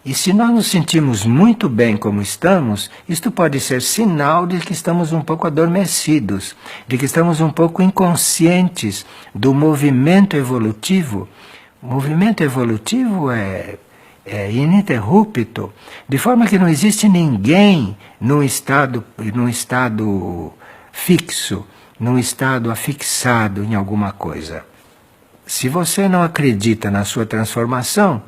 E se nós nos sentimos muito bem como estamos, isto pode ser sinal de que estamos um pouco adormecidos, de que estamos um pouco inconscientes do movimento evolutivo. O movimento evolutivo é ininterrupto, de forma que não existe ninguém num estado fixo, num estado afixado em alguma coisa. Se você não acredita na sua transformação,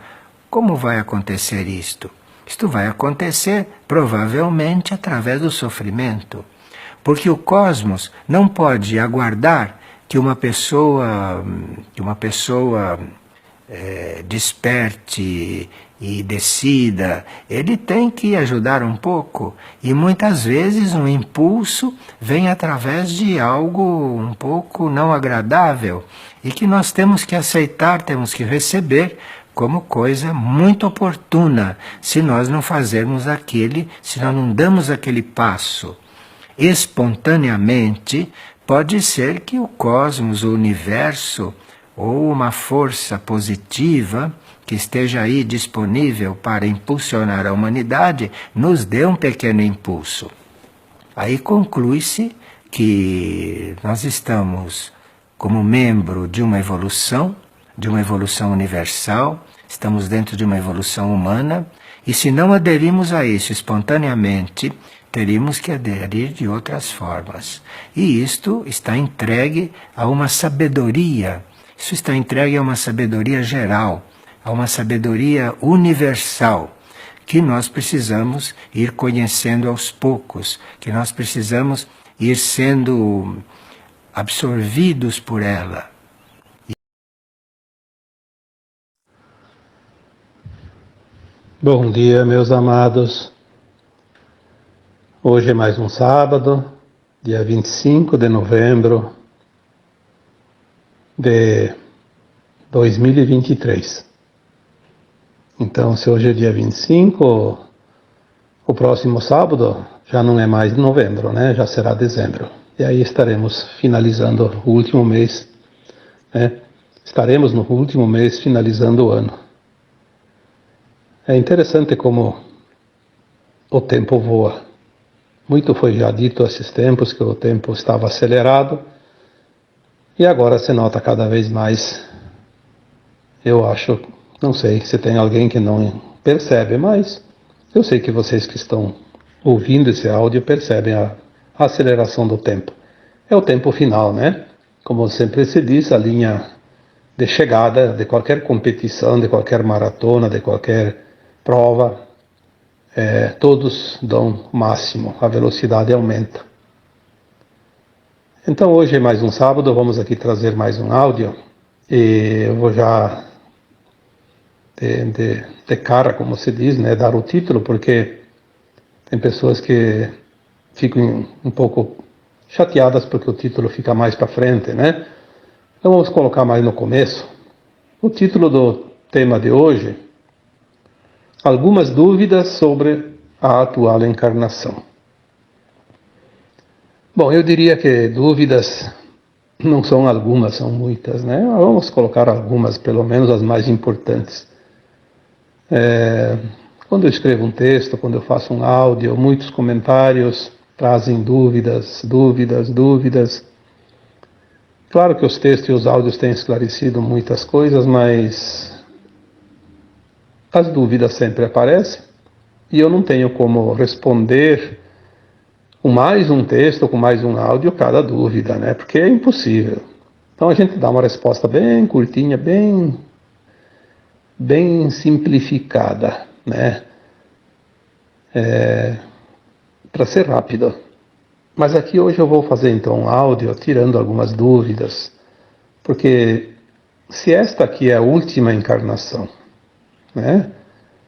como vai acontecer isto? Isto vai acontecer provavelmente através do sofrimento, porque o cosmos não pode aguardar que uma pessoa desperte e decida. Ele tem que ajudar um pouco, e muitas vezes um impulso vem através de algo um pouco não agradável e que nós temos que aceitar, temos que receber como coisa muito oportuna, se nós não fazermos se nós não damos aquele passo. Espontaneamente, pode ser que o cosmos, o universo, ou uma força positiva que esteja aí disponível para impulsionar a humanidade, nos dê um pequeno impulso. Aí conclui-se que nós estamos como membro de uma evolução universal, estamos dentro de uma evolução humana, e se não aderimos a isso espontaneamente, teríamos que aderir de outras formas. E isto está entregue a uma sabedoria. Isso está entregue a uma sabedoria geral, a uma sabedoria universal, que nós precisamos ir conhecendo aos poucos, que nós precisamos ir sendo absorvidos por ela. Bom dia, meus amados. Hoje é mais um sábado, dia 25 de novembro de 2023. Então, se hoje é dia 25, o próximo sábado já não é mais novembro, né? Já será dezembro. E aí estaremos finalizando o último mês, né? Estaremos no último mês finalizando o ano. É interessante como o tempo voa. Muito foi já dito esses tempos que o tempo estava acelerado e agora se nota cada vez mais. Eu acho, não sei se tem alguém que não percebe, mas eu sei que vocês que estão ouvindo esse áudio percebem a aceleração do tempo. É o tempo final, né? Como sempre se diz, a linha de chegada de qualquer competição, de qualquer maratona, de qualquer prova, todos dão o máximo, a velocidade aumenta. Então hoje é mais um sábado, vamos aqui trazer mais um áudio, e eu vou já de cara, como se diz, né, dar o título, porque tem pessoas que ficam um pouco chateadas porque o título fica mais para frente, né? Então vamos colocar mais no começo. O título do tema de hoje: algumas dúvidas sobre a atual encarnação. Bom, eu diria que dúvidas não são algumas, são muitas, né? Vamos colocar algumas, pelo menos as mais importantes. Quando eu escrevo um texto, quando eu faço um áudio, muitos comentários trazem dúvidas. Claro que os textos e os áudios têm esclarecido muitas coisas, mas as dúvidas sempre aparecem e eu não tenho como responder com mais um texto, com mais um áudio, cada dúvida, né? Porque é impossível. Então a gente dá uma resposta bem curtinha, bem simplificada, né? Para ser rápido. Mas aqui hoje eu vou fazer então um áudio tirando algumas dúvidas, porque se esta aqui é a última encarnação, né?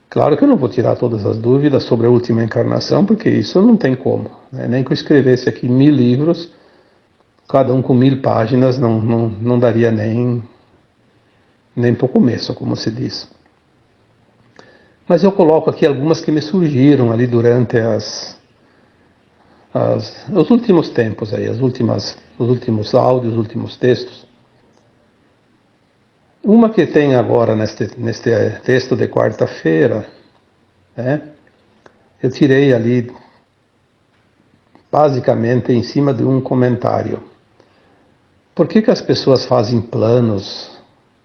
Claro que eu não vou tirar todas as dúvidas sobre a última encarnação, porque isso não tem como, né? Nem que eu escrevesse aqui 1000 livros, cada um com 1000 páginas, não daria nem para o começo, como se diz. Mas eu coloco aqui algumas que me surgiram ali durante os últimos tempos, aí, os últimos áudios, os últimos textos. Uma que tem agora neste texto de quarta-feira né? Eu tirei ali, basicamente, em cima de um comentário. Por que as pessoas fazem planos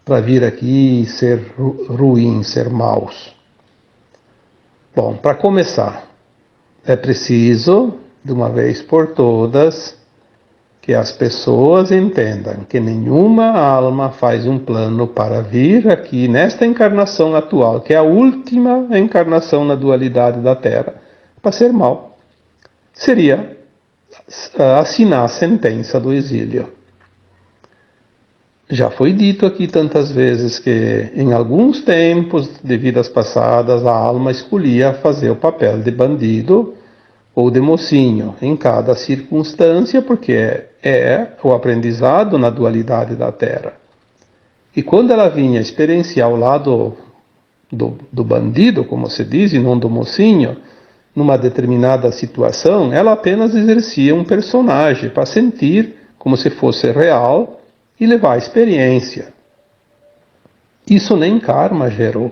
para vir aqui e ser ruins, ser maus? Bom, para começar, é preciso, de uma vez por todas, que as pessoas entendam que nenhuma alma faz um plano para vir aqui nesta encarnação atual, que é a última encarnação na dualidade da Terra, para ser mal. Seria assinar a sentença do exílio. Já foi dito aqui tantas vezes que, em alguns tempos de vidas passadas, a alma escolhia fazer o papel de bandido ou de mocinho em cada circunstância, porque é o aprendizado na dualidade da Terra. E quando ela vinha experienciar o lado do bandido, como se diz, e não do mocinho, numa determinada situação, ela apenas exercia um personagem para sentir como se fosse real e levar a experiência. Isso nem karma gerou,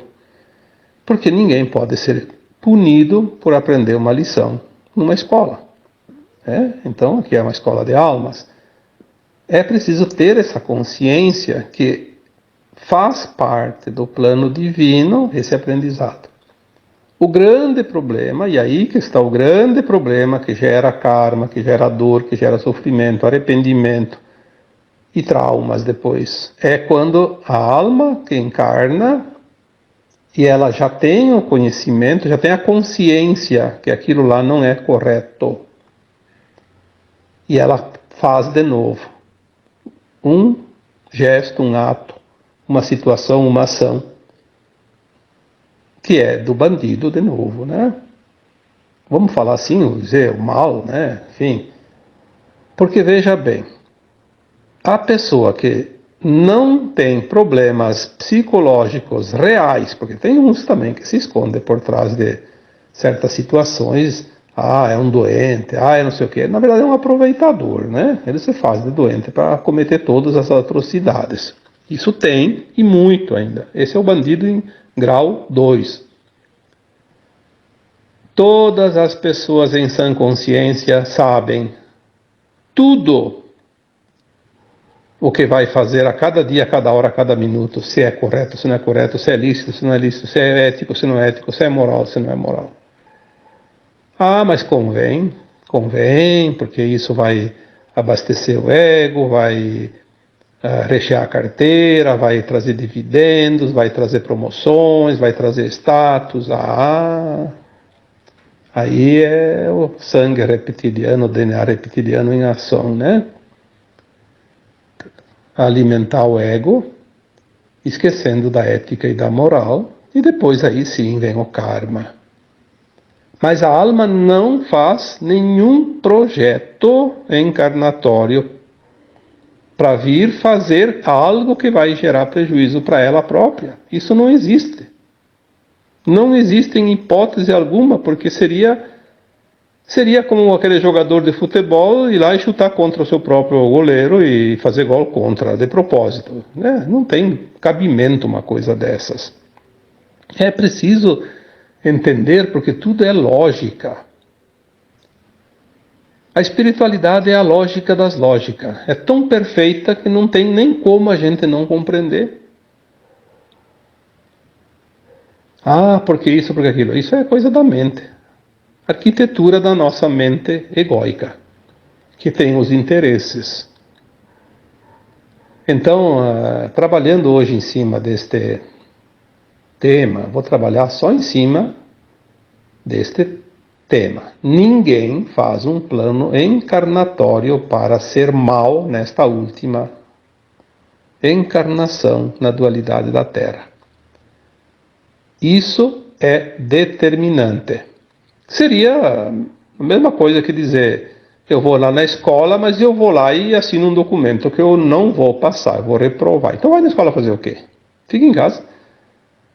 porque ninguém pode ser punido por aprender uma lição numa escola. Então, aqui é uma escola de almas. É preciso ter essa consciência que faz parte do plano divino esse aprendizado. O grande problema, e aí que está o grande problema que gera karma, que gera dor, que gera sofrimento, arrependimento e traumas depois, é quando a alma que encarna e ela já tem o conhecimento, já tem a consciência que aquilo lá não é correto. E ela faz de novo um gesto, um ato, uma situação, uma ação, que é do bandido de novo, né? Vamos falar assim, vamos dizer, o mal, né? Enfim. Porque veja bem, a pessoa que não tem problemas psicológicos reais, porque tem uns também que se escondem por trás de certas situações, é um doente, é não sei o quê. Na verdade é um aproveitador, né? Ele se faz de doente para cometer todas as atrocidades. Isso tem, e muito ainda. Esse é o bandido em grau 2. Todas as pessoas em sã consciência sabem tudo o que vai fazer a cada dia, a cada hora, a cada minuto, se é correto, se não é correto, se é lícito, se não é lícito, se é ético, se não é ético, se é moral, se não é moral. Mas convém, porque isso vai abastecer o ego, vai rechear a carteira, vai trazer dividendos, vai trazer promoções, vai trazer status. Aí é o sangue reptiliano, o DNA reptiliano em ação, né? Alimentar o ego, esquecendo da ética e da moral, e depois aí sim vem o karma. Mas a alma não faz nenhum projeto encarnatório para vir fazer algo que vai gerar prejuízo para ela própria. Isso não existe. Não existe em hipótese alguma, porque seria como aquele jogador de futebol ir lá e chutar contra o seu próprio goleiro e fazer gol contra, de propósito. Não tem cabimento uma coisa dessas. É preciso entender, porque tudo é lógica. A espiritualidade é a lógica das lógicas. É tão perfeita que não tem nem como a gente não compreender. Porque isso, porque aquilo. Isso é coisa da mente. Arquitetura da nossa mente egóica, que tem os interesses. Então, trabalhando hoje em cima deste tema, vou trabalhar só em cima deste tema. Ninguém faz um plano encarnatório para ser mal nesta última encarnação na dualidade da Terra. Isso é determinante. Seria a mesma coisa que dizer, eu vou lá na escola, mas eu vou lá e assino um documento que eu não vou passar, eu vou reprovar. Então vai na escola fazer o quê? Fica em casa.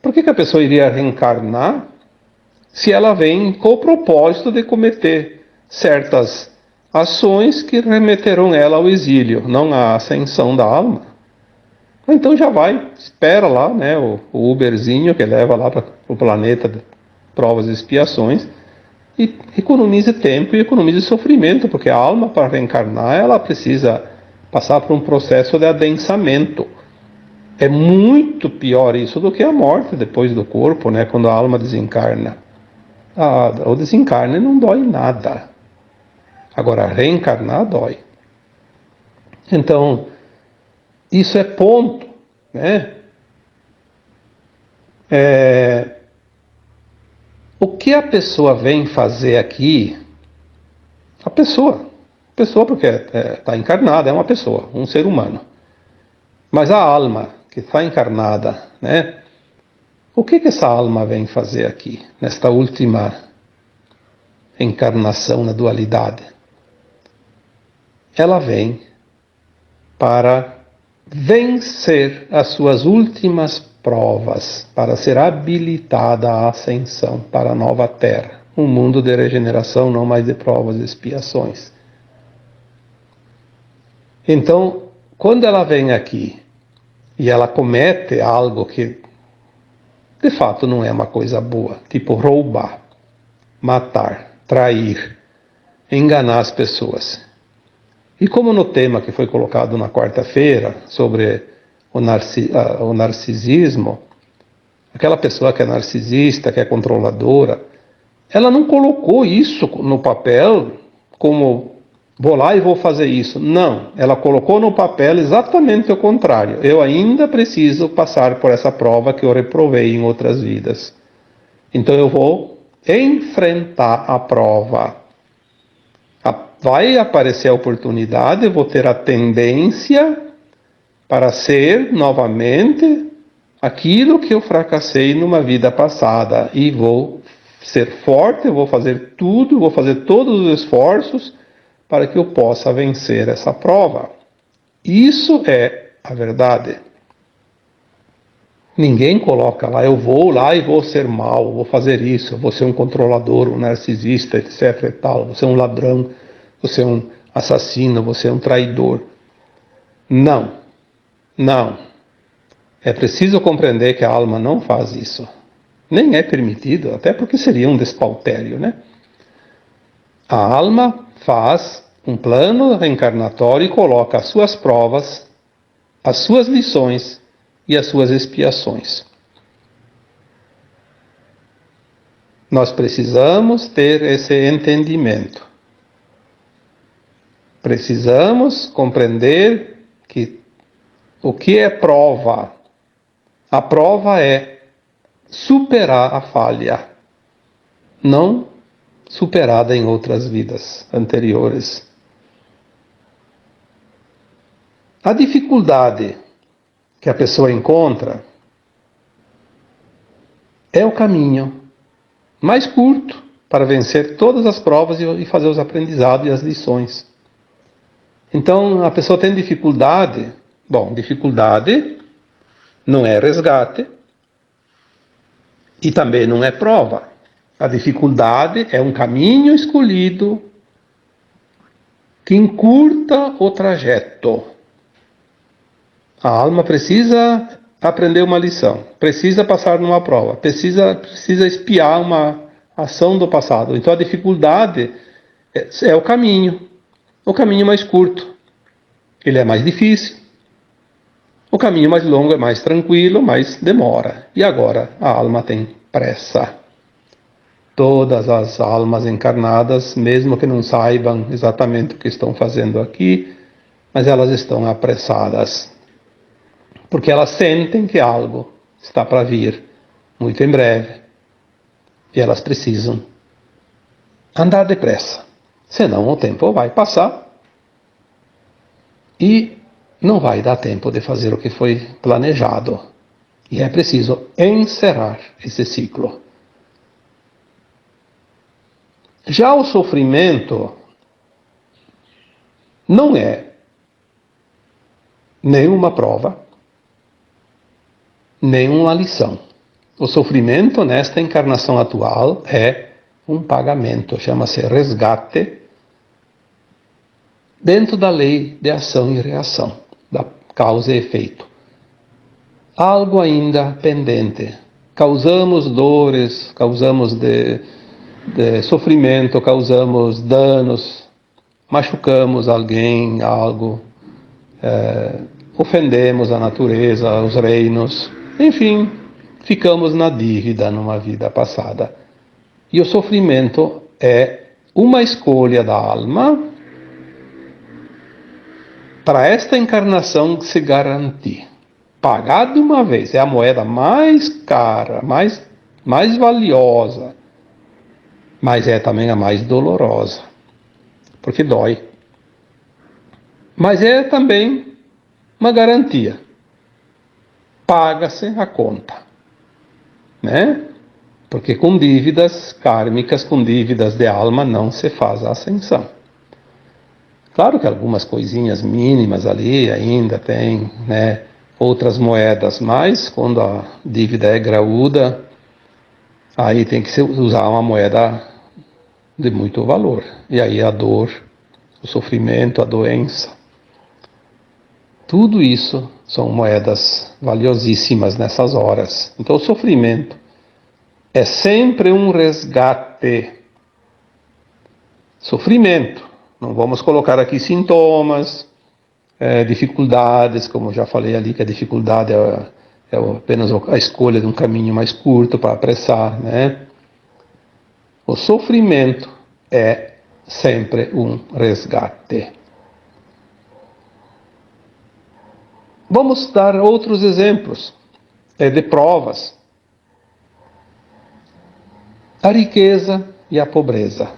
Por que a pessoa iria reencarnar se ela vem com o propósito de cometer certas ações que remeterão ela ao exílio, não à ascensão da alma? Então já vai, espera lá, né, o Uberzinho que leva lá para o planeta provas e expiações, e economize tempo e economize sofrimento, porque a alma, para reencarnar, ela precisa passar por um processo de adensamento. É muito pior isso do que a morte depois do corpo, né? Quando a alma desencarna. O desencarne não dói nada. Agora, reencarnar dói. Então, isso é ponto, né? O que a pessoa vem fazer aqui, a pessoa porque está encarnada, é uma pessoa, um ser humano. Mas a alma que está encarnada, né? O que essa alma vem fazer aqui, nesta última encarnação na dualidade? Ela vem para vencer as suas últimas provas, para ser habilitada à ascensão para a nova terra, um mundo de regeneração, não mais de provas e expiações. Então, quando ela vem aqui e ela comete algo que de fato não é uma coisa boa, tipo roubar, matar, trair, enganar as pessoas. E como no tema que foi colocado na quarta-feira sobre o narcisismo, aquela pessoa que é narcisista, que é controladora, ela não colocou isso no papel como vou lá e vou fazer isso. Não, ela colocou no papel exatamente o contrário. Eu ainda preciso passar por essa prova que eu reprovei em outras vidas. Então eu vou enfrentar a prova. Vai aparecer a oportunidade, eu vou ter a tendência para ser novamente aquilo que eu fracassei numa vida passada. E vou ser forte, eu vou fazer tudo, vou fazer todos os esforços para que eu possa vencer essa prova. Isso é a verdade. Ninguém coloca lá, eu vou lá e vou ser mal, vou fazer isso, vou ser um controlador, um narcisista, etc. e tal, vou ser um ladrão, vou ser um assassino, vou ser um traidor. Não, não. É preciso compreender que a alma não faz isso. Nem é permitido, até porque seria um despautério, né? A alma faz um plano reencarnatório e coloca as suas provas, as suas lições e as suas expiações. Nós precisamos ter esse entendimento. Precisamos compreender que o que é prova? A prova é superar a falha, não superada em outras vidas anteriores. A dificuldade que a pessoa encontra é o caminho mais curto para vencer todas as provas e fazer os aprendizados e as lições. Então, a pessoa tem dificuldade. Bom, dificuldade não é resgate e também não é prova. A dificuldade é um caminho escolhido que encurta o trajeto. A alma precisa aprender uma lição, precisa passar numa prova, precisa espiar uma ação do passado. Então a dificuldade é o caminho mais curto. Ele é mais difícil. O caminho mais longo é mais tranquilo, mas demora. E agora a alma tem pressa. Todas as almas encarnadas, mesmo que não saibam exatamente o que estão fazendo aqui, mas elas estão apressadas. Porque elas sentem que algo está para vir muito em breve. E elas precisam andar depressa. Senão o tempo vai passar e não vai dar tempo de fazer o que foi planejado. E é preciso encerrar esse ciclo. Já o sofrimento não é nenhuma prova, nenhuma lição. O sofrimento nesta encarnação atual é um pagamento, chama-se resgate, dentro da lei de ação e reação, da causa e efeito. Algo ainda pendente causamos dores, causamos de sofrimento, causamos danos, machucamos alguém, algo, ofendemos a natureza, os reinos, enfim, ficamos na dívida numa vida passada. E o sofrimento é uma escolha da alma para esta encarnação se garantir. Pagar de uma vez é a moeda mais cara, mais valiosa, mas é também a mais dolorosa, porque dói. Mas é também uma garantia. Paga-se a conta, né? Porque com dívidas kármicas, com dívidas de alma, não se faz a ascensão. Claro que algumas coisinhas mínimas ali ainda tem, né, outras moedas, mas quando a dívida é graúda, aí tem que se usar uma moeda de muito valor. E aí a dor, o sofrimento, a doença, tudo isso são moedas valiosíssimas nessas horas. Então o sofrimento é sempre um resgate. Sofrimento. Não vamos colocar aqui sintomas, dificuldades, como já falei ali, que a dificuldade é apenas a escolha de um caminho mais curto para apressar, né? O sofrimento é sempre um resgate. Vamos dar outros exemplos de provas. A riqueza e a pobreza.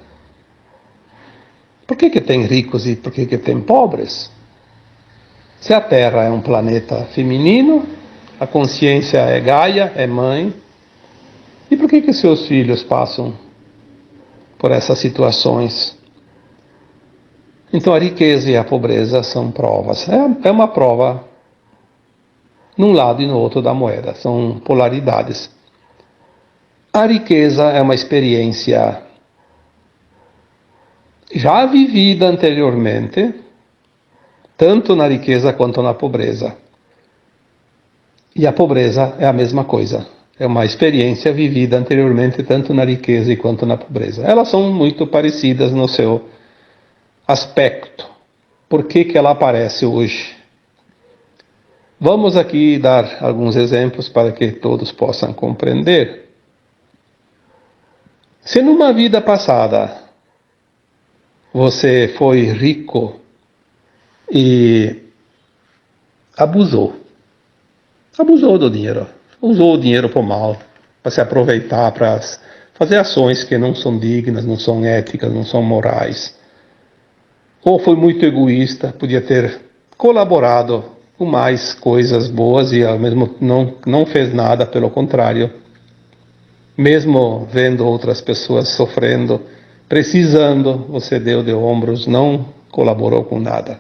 Por que tem ricos e por que tem pobres? Se a Terra é um planeta feminino, a consciência é Gaia, é mãe, e por que seus filhos passam por essas situações? Então a riqueza e a pobreza são provas. É uma prova num lado e no outro da moeda, são polaridades. A riqueza é uma experiência já vivida anteriormente, tanto na riqueza quanto na pobreza. E a pobreza é a mesma coisa. É uma experiência vivida anteriormente, tanto na riqueza quanto na pobreza. Elas são muito parecidas no seu aspecto. Por que ela aparece hoje? Vamos aqui dar alguns exemplos para que todos possam compreender. Se numa vida passada você foi rico e abusou do dinheiro, usou o dinheiro para o mal, para se aproveitar, para fazer ações que não são dignas, não são éticas, não são morais, ou foi muito egoísta, podia ter colaborado com mais coisas boas e ao mesmo não fez nada, pelo contrário, mesmo vendo outras pessoas sofrendo, precisando, você deu de ombros, não colaborou com nada.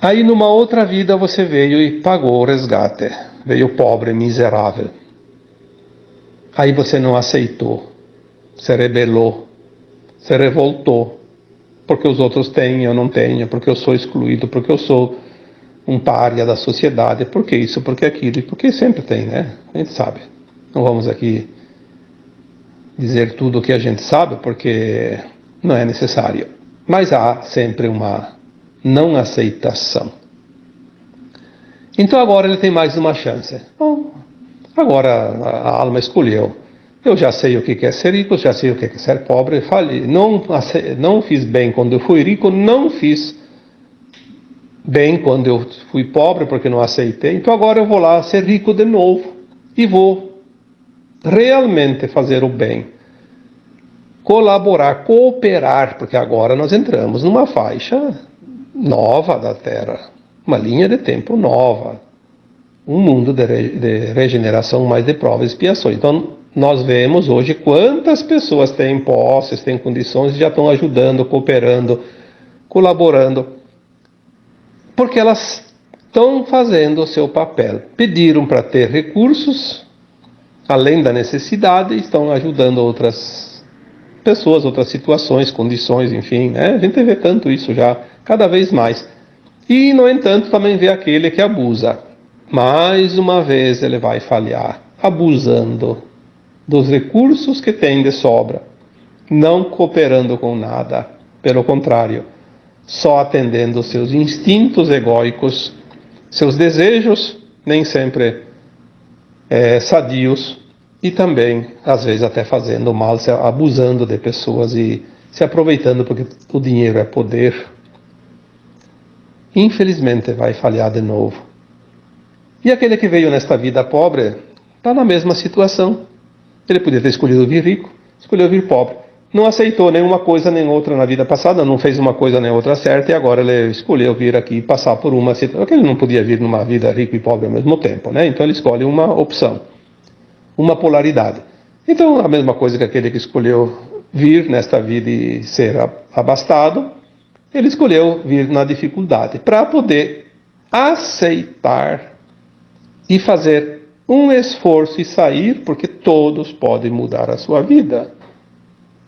Aí numa outra vida você veio e pagou o resgate, veio pobre, miserável. Aí você não aceitou, se rebelou, se revoltou, porque os outros têm, eu não tenho, porque eu sou excluído, porque eu sou um pária da sociedade, porque isso, porque aquilo, e porque sempre tem, né? A gente sabe. Não vamos aqui dizer tudo o que a gente sabe, porque não é necessário. Mas há sempre uma não aceitação. Então agora ele tem mais uma chance. Bom, agora a alma escolheu. Eu já sei o que é ser rico, já sei o que é ser pobre. Falei, não fiz bem quando eu fui rico, não fiz bem quando eu fui pobre porque não aceitei. Então agora eu vou lá ser rico de novo e vou realmente fazer o bem, colaborar, cooperar, porque agora nós entramos numa faixa nova da Terra, uma linha de tempo nova, um mundo de regeneração, mais de provas e expiações. Então nós vemos hoje quantas pessoas têm posses, têm condições e já estão ajudando, cooperando, colaborando, porque elas estão fazendo o seu papel. Pediram para ter recursos, além da necessidade, estão ajudando outras pessoas, outras situações, condições, enfim, né? A gente vê tanto isso já, cada vez mais. E, no entanto, também vê aquele que abusa. mais uma vez ele vai falhar, abusando dos recursos que tem de sobra, não cooperando com nada, pelo contrário, só atendendo os seus instintos egóicos, seus desejos, nem sempre sadios, e também, às vezes, até fazendo mal, abusando de pessoas e se aproveitando porque o dinheiro é poder. Infelizmente vai falhar de novo. E aquele que veio nesta vida pobre está na mesma situação. Ele podia ter escolhido vir rico, escolheu vir pobre. Não aceitou nenhuma coisa nem outra na vida passada, não fez uma coisa nem outra certa, e agora ele escolheu vir aqui e passar por uma situação. Porque ele não podia vir numa vida rico e pobre ao mesmo tempo, né? Então ele escolhe uma opção, uma polaridade. Então a mesma coisa que aquele que escolheu vir nesta vida e ser abastado, ele escolheu vir na dificuldade, para poder aceitar e fazer um esforço e sair, porque todos podem mudar a sua vida.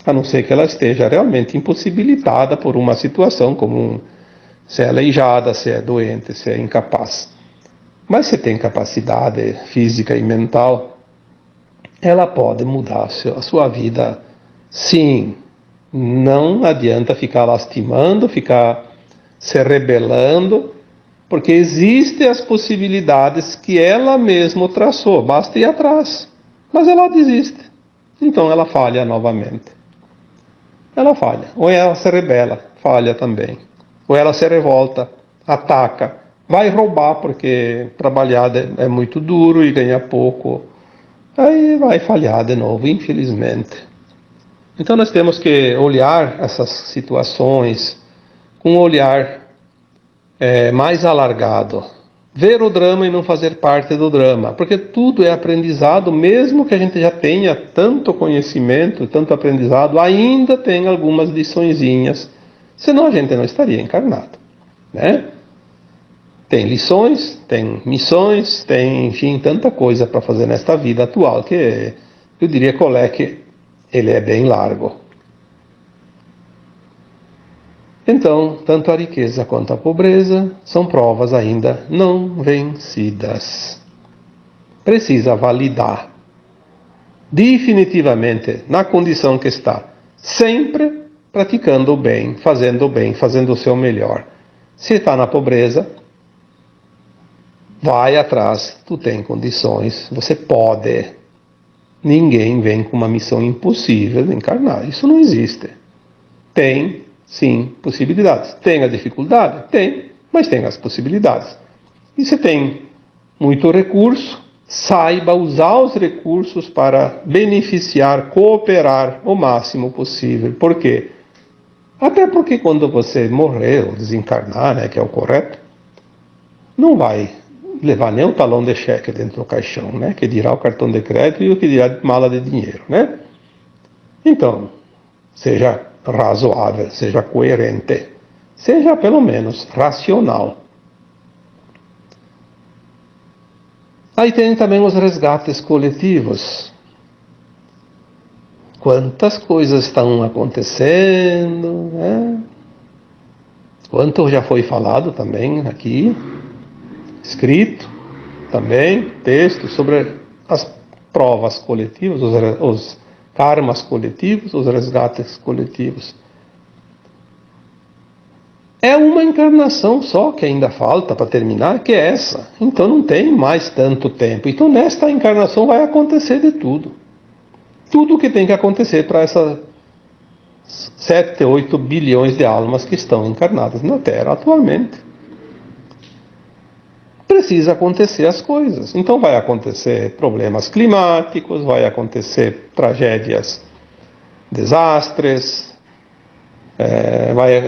A não ser que ela esteja realmente impossibilitada por uma situação como se é aleijada, se é doente, se é incapaz. Mas se tem capacidade física e mental, ela pode mudar a sua vida, sim. Não adianta ficar lastimando, ficar se rebelando, porque existem as possibilidades que ela mesma traçou, basta ir atrás. Mas ela desiste, então ela falha novamente. Ela falha, ou ela se rebela, falha também. Ou ela se revolta, ataca, vai roubar porque trabalhar é muito duro e ganha pouco. Aí vai falhar de novo, infelizmente. Então nós temos que olhar essas situações com um olhar mais alargado. Ver o drama e não fazer parte do drama, porque tudo é aprendizado, mesmo que a gente já tenha tanto conhecimento, tanto aprendizado, ainda tem algumas liçõezinhas, senão a gente não estaria encarnado, né? Tem lições, tem missões, tem, enfim, tanta coisa para fazer nesta vida atual, que eu diria que o leque, ele é bem largo. Então, tanto a riqueza quanto a pobreza são provas ainda não vencidas. Precisa validar definitivamente na condição que está, sempre praticando o bem, fazendo o seu melhor. Se está na pobreza, vai atrás, tu tem condições, você pode. Ninguém vem com uma missão impossível de encarnar, isso não existe. Tem, sim, possibilidades. Tem a dificuldade? Tem, mas tem as possibilidades. E se tem muito recurso, saiba usar os recursos para beneficiar, cooperar o máximo possível. Por quê? Até porque quando você morrer ou desencarnar, né, que é o correto, não vai levar nem o talão de cheque dentro do caixão, né, que dirá o cartão de crédito e o que dirá de mala de dinheiro, né? Então, seja razoável, seja coerente, seja pelo menos racional. Aí tem também os resgates coletivos. Quantas coisas estão acontecendo, né? Quanto já foi falado também aqui, escrito também, texto sobre as provas coletivas, os karmas coletivos, os resgates coletivos. É uma encarnação só que ainda falta para terminar, que é essa. Então não tem mais tanto tempo. Então nesta encarnação vai acontecer de tudo. Tudo o que tem que acontecer para essas 7, 8 bilhões de almas que estão encarnadas na Terra atualmente. Precisa acontecer as coisas. Então vai acontecer problemas climáticos, vai acontecer tragédias, desastres, vai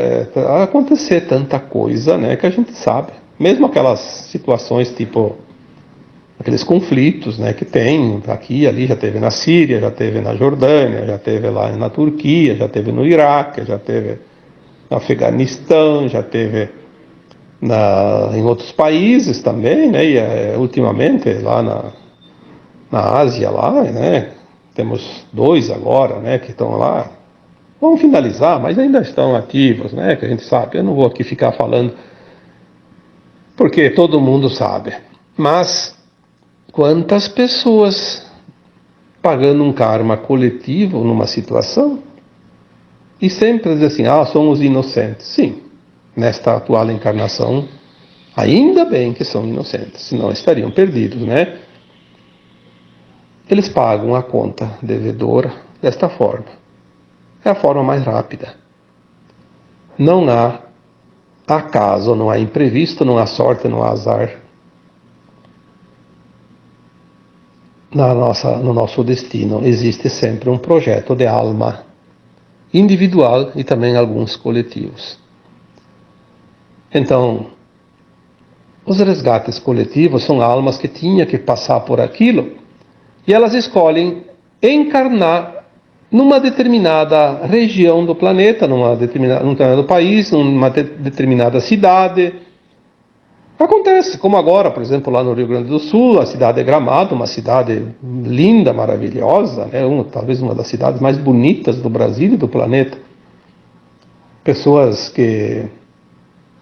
acontecer tanta coisa, né, que a gente sabe. Mesmo aquelas situações tipo aqueles conflitos, né, que tem aqui e ali, já teve na Síria, já teve na Jordânia, já teve lá na Turquia, já teve no Iraque, já teve no Afeganistão, já teve em outros países também, né, e ultimamente lá na Ásia, lá, né, temos 2 agora, né, que estão lá, vão finalizar, mas ainda estão ativos, né, que a gente sabe. Eu não vou aqui ficar falando, porque todo mundo sabe. Mas quantas pessoas pagando um karma coletivo numa situação e sempre dizem assim, somos inocentes. Sim, nesta atual encarnação, ainda bem que são inocentes, senão estariam perdidos, né? Eles pagam a conta devedora desta forma. É a forma mais rápida. Não há acaso, não há imprevisto, não há sorte, não há azar no nosso destino. Existe sempre um projeto de alma individual e também alguns coletivos. Então, os resgates coletivos são almas que tinham que passar por aquilo e elas escolhem encarnar numa determinada região do planeta, num determinado país, numa determinada cidade. Acontece, como agora, por exemplo, lá no Rio Grande do Sul, a cidade é Gramado, uma cidade linda, maravilhosa, né? Talvez uma das cidades mais bonitas do Brasil e do planeta. Pessoas que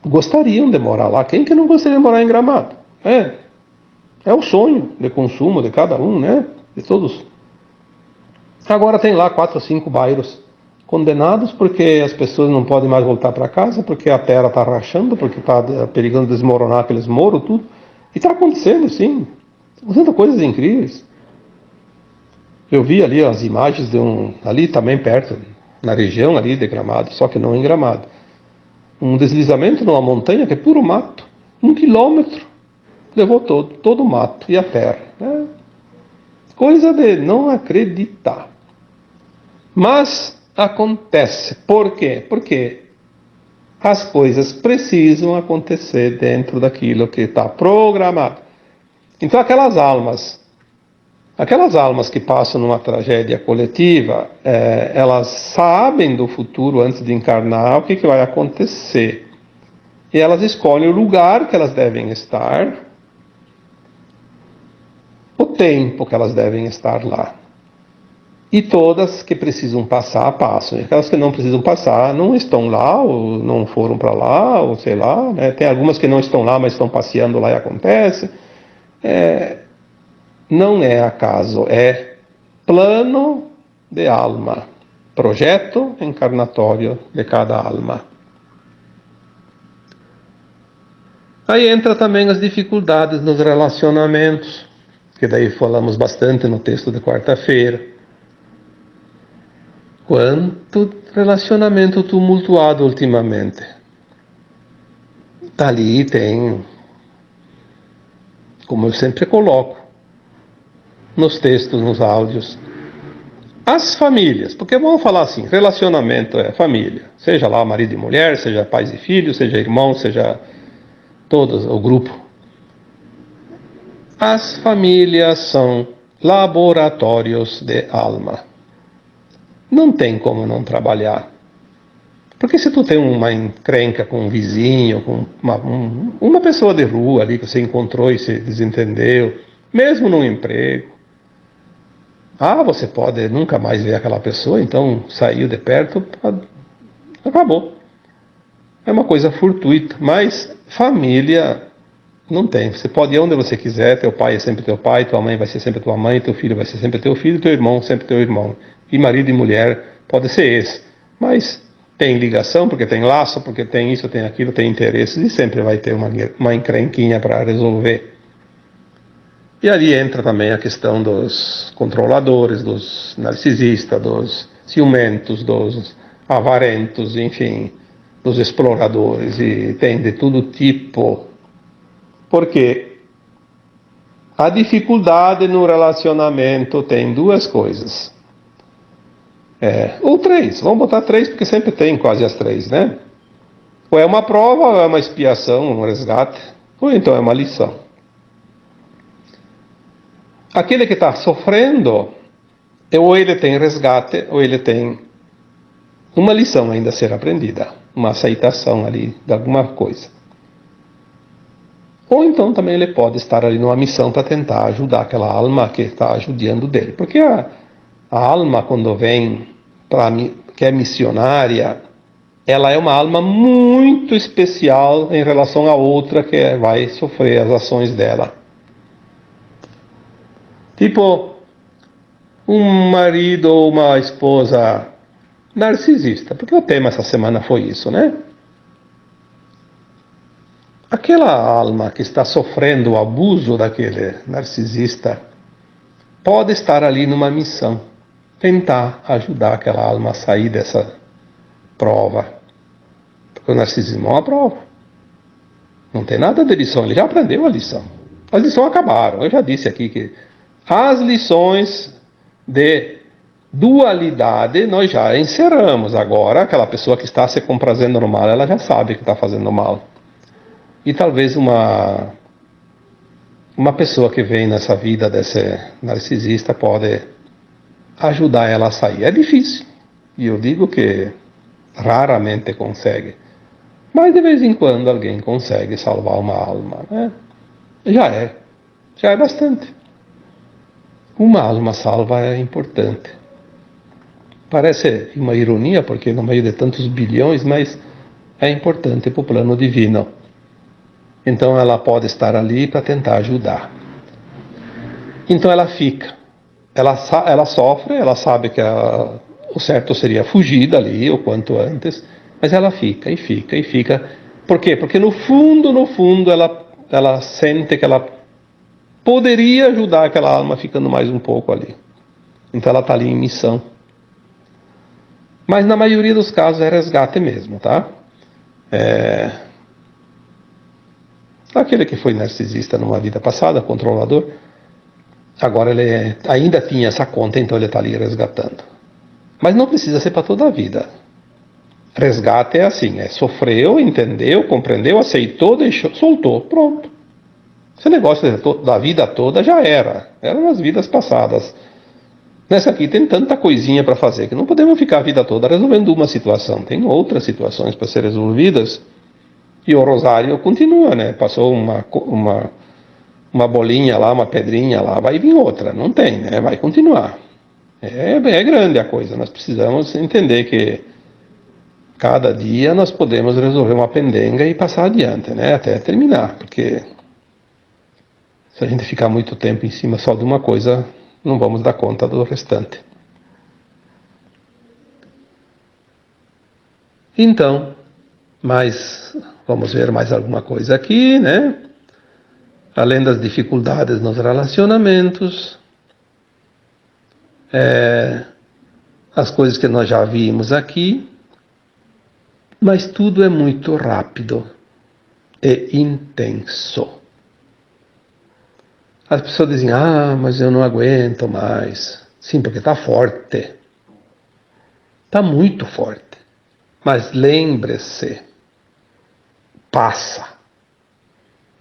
gostariam de morar lá. Quem que não gostaria de morar em Gramado? É o sonho de consumo de cada um, né? De todos. Agora tem lá 4 ou 5 bairros condenados porque as pessoas não podem mais voltar para casa, porque a terra está rachando, porque está perigando desmoronar aqueles muros, tudo. E está acontecendo, sim. Acontecendo coisas incríveis. Eu vi ali as imagens de ali também perto, na região ali de Gramado, só que não em Gramado. Um deslizamento numa montanha que é puro mato. 1 quilômetro. Levou todo o mato e a terra. Coisa de não acreditar. Mas acontece. Por quê? Porque as coisas precisam acontecer dentro daquilo que está programado. Então aquelas almas que passam numa tragédia coletiva, elas sabem do futuro antes de encarnar o que vai acontecer. E elas escolhem o lugar que elas devem estar, o tempo que elas devem estar lá. E todas que precisam passar, passam. E aquelas que não precisam passar, não estão lá, ou não foram para lá, ou sei lá. Né? Tem algumas que não estão lá, mas estão passeando lá e acontece. Não é acaso, é plano de alma. Projeto encarnatório de cada alma. Aí entra também as dificuldades nos relacionamentos, que daí falamos bastante no texto de quarta-feira. Quanto relacionamento tumultuado ultimamente. Ali tem, como eu sempre coloco, nos textos, nos áudios, as famílias, porque vamos falar assim, relacionamento é família, seja lá marido e mulher, seja pais e filhos, seja irmão, seja todos, o grupo. As famílias são laboratórios de alma. Não tem como não trabalhar. Porque se tu tem uma encrenca com um vizinho, com uma pessoa de rua ali que você encontrou e se desentendeu, mesmo num emprego, você pode nunca mais ver aquela pessoa, então saiu de perto, acabou. É uma coisa fortuita, mas família não tem. Você pode ir onde você quiser, teu pai é sempre teu pai, tua mãe vai ser sempre tua mãe, teu filho vai ser sempre teu filho, teu irmão sempre teu irmão. E marido e mulher pode ser esse. Mas tem ligação, porque tem laço, porque tem isso, tem aquilo, tem interesses, e sempre vai ter uma encrenquinha para resolver. E ali entra também a questão dos controladores, dos narcisistas, dos ciumentos, dos avarentos, enfim, dos exploradores, e tem de todo tipo. Porque a dificuldade no relacionamento tem 2 coisas. Ou 3, vamos botar 3 porque sempre tem quase as 3, né? Ou é uma prova, ou é uma expiação, um resgate, ou então é uma lição. Aquele que está sofrendo, ou ele tem resgate, ou ele tem uma lição ainda a ser aprendida, uma aceitação ali de alguma coisa. Ou então também ele pode estar ali numa missão para tentar ajudar aquela alma que está ajudando dele. Porque a alma, quando vem, que é missionária, ela é uma alma muito especial em relação à outra que vai sofrer as ações dela. Tipo, um marido ou uma esposa narcisista, porque o tema essa semana foi isso, né? Aquela alma que está sofrendo o abuso daquele narcisista pode estar ali numa missão, tentar ajudar aquela alma a sair dessa prova. Porque o narcisismo é uma prova. Não tem nada de lição, ele já aprendeu a lição. As lições acabaram. Eu já disse aqui que as lições de dualidade nós já encerramos. Agora, aquela pessoa que está se comprazendo no mal, ela já sabe que está fazendo mal. E talvez uma pessoa que vem nessa vida desse narcisista pode ajudar ela a sair. É difícil. E eu digo que raramente consegue. Mas de vez em quando alguém consegue salvar uma alma, né? Já é bastante. Uma alma salva é importante. Parece uma ironia, porque no meio de tantos bilhões, mas é importante para o plano divino. Então ela pode estar ali para tentar ajudar. Então ela fica. Ela sofre, ela sabe que o certo seria fugir dali o quanto antes, mas ela fica e fica e fica. Por quê? Porque no fundo, ela sente que ela poderia ajudar aquela alma ficando mais um pouco ali. Então ela está ali em missão. Mas na maioria dos casos é resgate mesmo, tá? Aquele que foi narcisista numa vida passada, controlador, agora ele ainda tinha essa conta, então ele está ali resgatando. Mas não precisa ser para toda a vida. Resgate é assim, sofreu, entendeu, compreendeu, aceitou, deixou, soltou, pronto. Esse negócio da vida toda já eram nas vidas passadas. Nessa aqui tem tanta coisinha para fazer que não podemos ficar a vida toda resolvendo uma situação. Tem outras situações para ser resolvidas e o rosário continua, né? Passou uma bolinha lá, uma pedrinha lá, vai vir outra. Não tem, né? Vai continuar. É grande a coisa. Nós precisamos entender que cada dia nós podemos resolver uma pendenga e passar adiante, né? Até terminar, porque se a gente ficar muito tempo em cima só de uma coisa, não vamos dar conta do restante. Então, vamos ver mais alguma coisa aqui, né? Além das dificuldades nos relacionamentos, as coisas que nós já vimos aqui, mas tudo é muito rápido e intenso. As pessoas dizem, mas eu não aguento mais. Sim, porque está forte. Está muito forte. Mas lembre-se, passa.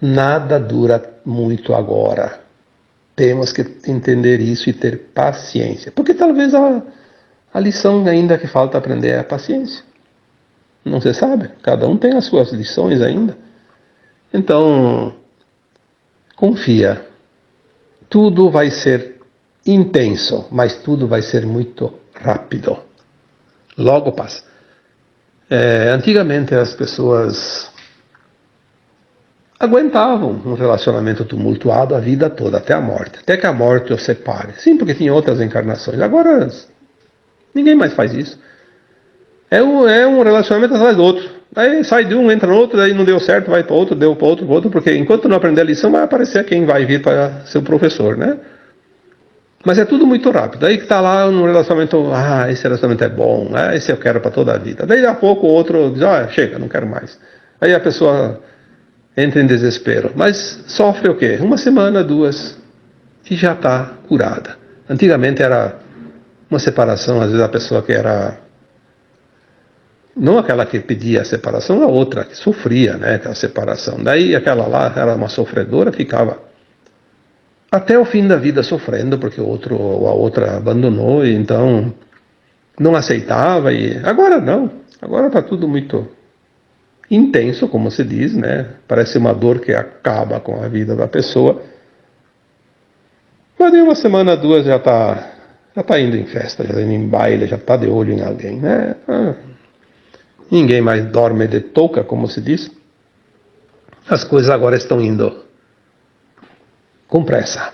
Nada dura muito agora. Temos que entender isso e ter paciência. Porque talvez a lição ainda que falta aprender é a paciência. Não se sabe. Cada um tem as suas lições ainda. Então, confia. Tudo vai ser intenso, mas tudo vai ser muito rápido. Logo passa. Antigamente as pessoas aguentavam um relacionamento tumultuado a vida toda, até a morte. Até que a morte os separe. Sim, porque tinha outras encarnações. Agora, ninguém mais faz isso. É um relacionamento atrás do outro. Aí sai de um, entra no outro, daí não deu certo, vai para outro, deu para outro, porque enquanto não aprender a lição, vai aparecer quem vai vir para ser o professor, né? Mas é tudo muito rápido. Aí que está lá no relacionamento, esse relacionamento é bom, esse eu quero para toda a vida. Daí a pouco o outro diz, chega, não quero mais. Aí a pessoa entra em desespero. Mas sofre o quê? 1 semana, 2, e já está curada. Antigamente era uma separação, às vezes a pessoa que era... Não aquela que pedia a separação, a outra que sofria, né, aquela separação. Daí aquela lá era uma sofredora, ficava até o fim da vida sofrendo, porque o outro ou a outra abandonou, e então não aceitava. E agora não, agora está tudo muito intenso, como se diz, né? Parece uma dor que acaba com a vida da pessoa. Mas de 1 semana, 2 já está indo em festa, já está indo em baile, já está de olho em alguém, né? Ninguém mais dorme de touca, como se diz. As coisas agora estão indo com pressa.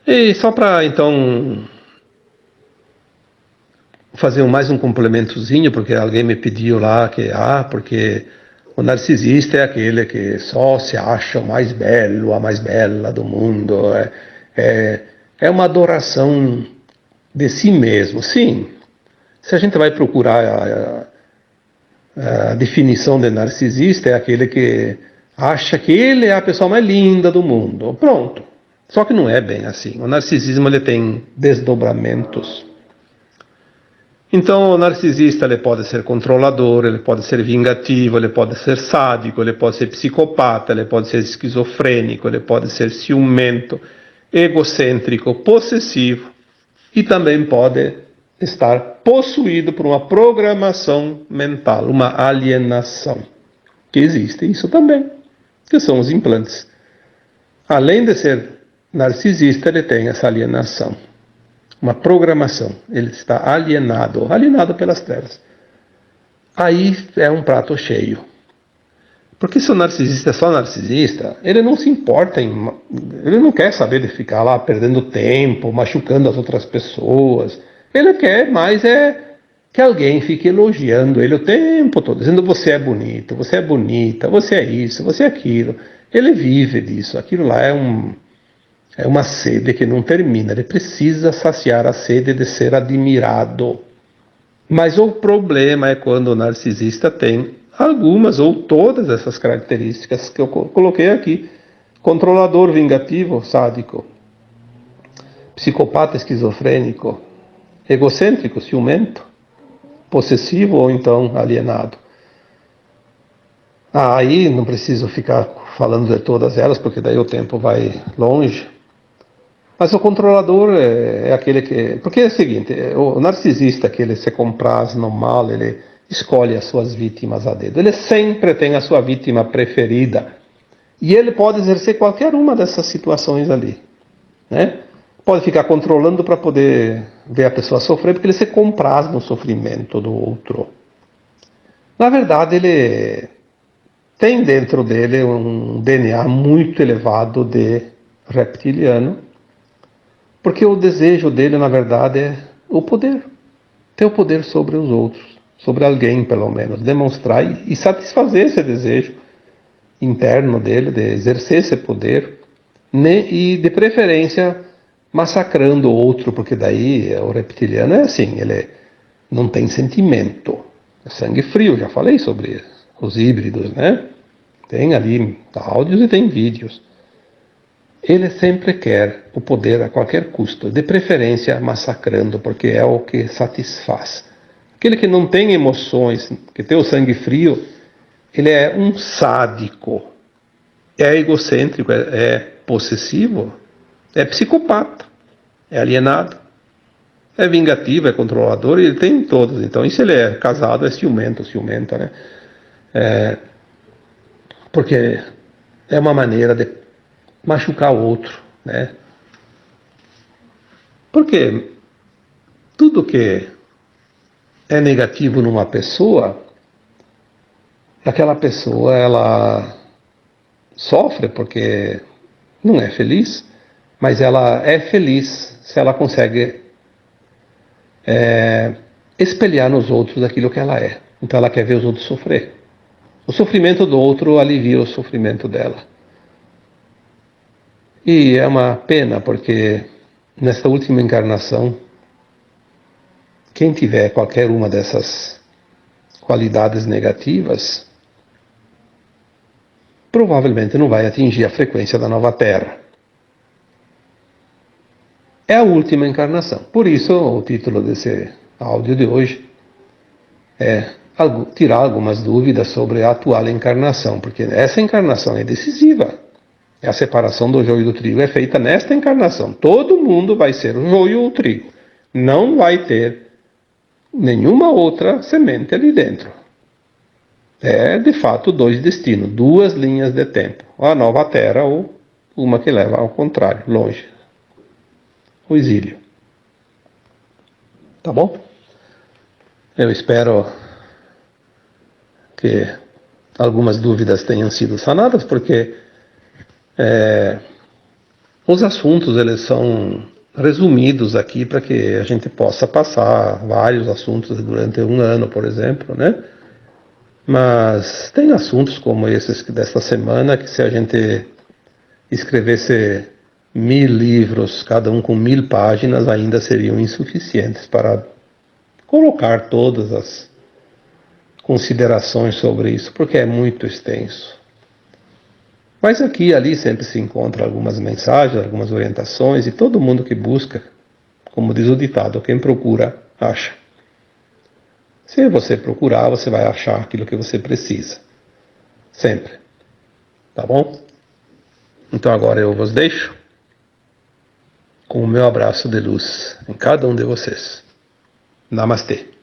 E só para, então, fazer mais um complementozinho, porque alguém me pediu lá que, porque o narcisista é aquele que só se acha o mais belo, a mais bela do mundo, é uma adoração de si mesmo. Sim, se a gente vai procurar a definição de narcisista, é aquele que acha que ele é a pessoa mais linda do mundo. Pronto. Só que não é bem assim. O narcisismo ele tem desdobramentos. Então, o narcisista ele pode ser controlador, ele pode ser vingativo, ele pode ser sádico, ele pode ser psicopata, ele pode ser esquizofrênico, ele pode ser ciumento, egocêntrico, possessivo e também pode estar possuído por uma programação mental, uma alienação, que existe isso também, que são os implantes. Além de ser narcisista, ele tem essa alienação, uma programação, ele está alienado pelas trevas. Aí é um prato cheio. Porque se o narcisista é só narcisista, ele não se importa ele não quer saber de ficar lá perdendo tempo, machucando as outras pessoas. Ele quer mais que alguém fique elogiando ele o tempo todo, dizendo você é bonito, você é bonita, você é isso, você é aquilo. Ele vive disso, aquilo lá é uma sede que não termina, ele precisa saciar a sede de ser admirado. Mas o problema é quando o narcisista tem algumas ou todas essas características que eu coloquei aqui: controlador, vingativo, sádico, psicopata, esquizofrênico, egocêntrico, ciumento, possessivo ou então alienado. Aí não preciso ficar falando de todas elas, porque daí o tempo vai longe. Mas o controlador é aquele que... Porque é o seguinte, o narcisista que ele se compraz no mal, ele escolhe as suas vítimas a dedo. Ele sempre tem a sua vítima preferida. E ele pode exercer qualquer uma dessas situações ali, né? Pode ficar controlando para poder ver a pessoa sofrer, porque ele se compraz no sofrimento do outro. Na verdade, ele tem dentro dele um DNA muito elevado de reptiliano, porque o desejo dele, na verdade, é o poder. Ter o poder sobre os outros, sobre alguém, pelo menos. Demonstrar e satisfazer esse desejo interno dele, de exercer esse poder, né? E, de preferência, massacrando o outro, porque daí o reptiliano é assim, ele não tem sentimento. É sangue frio, já falei sobre os híbridos, né? Tem ali áudios e tem vídeos. Ele sempre quer o poder a qualquer custo, de preferência massacrando, porque é o que satisfaz. Aquele que não tem emoções, que tem o sangue frio, ele é um sádico, é egocêntrico, é possessivo, é psicopata, é alienado, é vingativo, é controlador, ele tem todos. Então, e se ele é casado, é ciumenta, né? Porque é uma maneira de machucar o outro, né? Porque tudo que é negativo numa pessoa, aquela pessoa ela sofre porque não é feliz, mas ela é feliz se ela consegue espelhar nos outros aquilo que ela é. Então ela quer ver os outros sofrer. O sofrimento do outro alivia o sofrimento dela. E é uma pena, porque nesta última encarnação, quem tiver qualquer uma dessas qualidades negativas, provavelmente não vai atingir a frequência da nova Terra. É a última encarnação. Por isso, o título desse áudio de hoje é tirar algumas dúvidas sobre a atual encarnação, porque essa encarnação é decisiva. A separação do joio e do trigo é feita nesta encarnação. Todo mundo vai ser o joio ou o trigo. Não vai ter nenhuma outra semente ali dentro. É, de fato, dois destinos, duas linhas de tempo. A nova terra ou uma que leva ao contrário, longe. O exílio. Tá bom? Eu espero que algumas dúvidas tenham sido sanadas, porque Os assuntos, eles são resumidos aqui para que a gente possa passar vários assuntos durante um ano, por exemplo, né? Mas tem assuntos como esses desta semana que, se a gente escrevesse 1000 livros, cada um com 1000 páginas, ainda seriam insuficientes para colocar todas as considerações sobre isso, porque é muito extenso. Mas aqui e ali sempre se encontra algumas mensagens, algumas orientações, e todo mundo que busca, como diz o ditado, quem procura, acha. Se você procurar, você vai achar aquilo que você precisa. Sempre. Tá bom? Então agora eu vos deixo com o meu abraço de luz em cada um de vocês. Namastê.